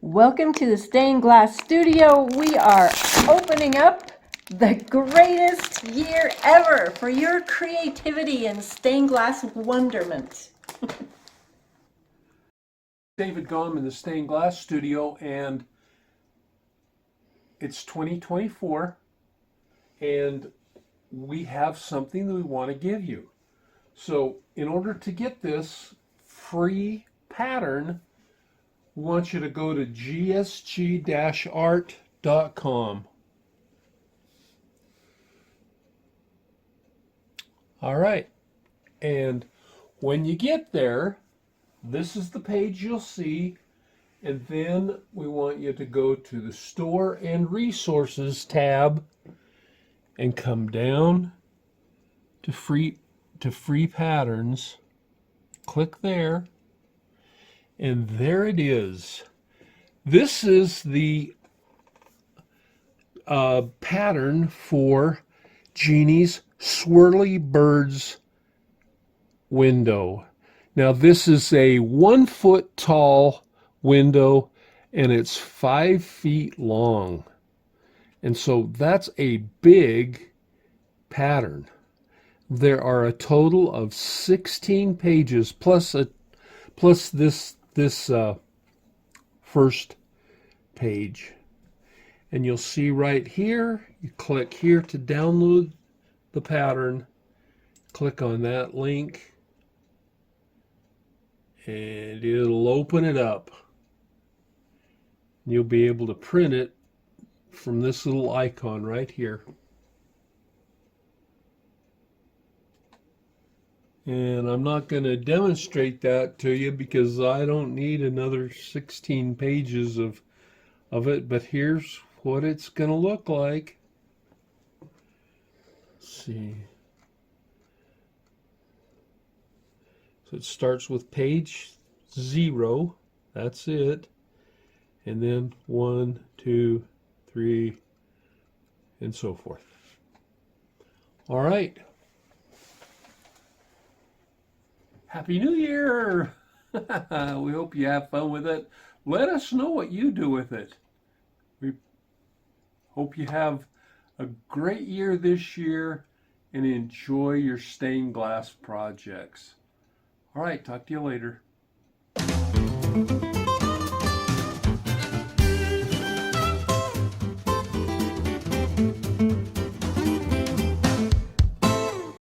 Welcome to the Stained Glass Studio. We are opening up the greatest year ever for your creativity and stained glass wonderment. David Gomm in the Stained Glass Studio, and it's 2024, and we have something that we want to give you. So in order to get this free pattern, we want you to go to gsg-art.com. All right, and when you get there, this is the page you'll see, and then we want you to go to the Store and Resources tab and come down to free patterns. Click there, and there it is. This is the pattern for Jeannie's Swirly Birds window. Now this is a 1 foot tall window and it's 5 feet long. And so that's a big pattern. There are a total of 16 pages plus this first page. And you'll see right here, you click here to download the pattern, click on that link, and it'll open it up. You'll be able to print it from this little icon right here. And I'm not going to demonstrate that to you because I don't need another 16 pages of it, but here's what it's going to look like. Let's see. So it starts with page 0, that's it, and then 1, 2, 3, and so forth. All right. Happy New Year! We hope you have fun with it. Let us know what you do with it. We hope you have a great year this year and enjoy your stained glass projects. All right, talk to you later.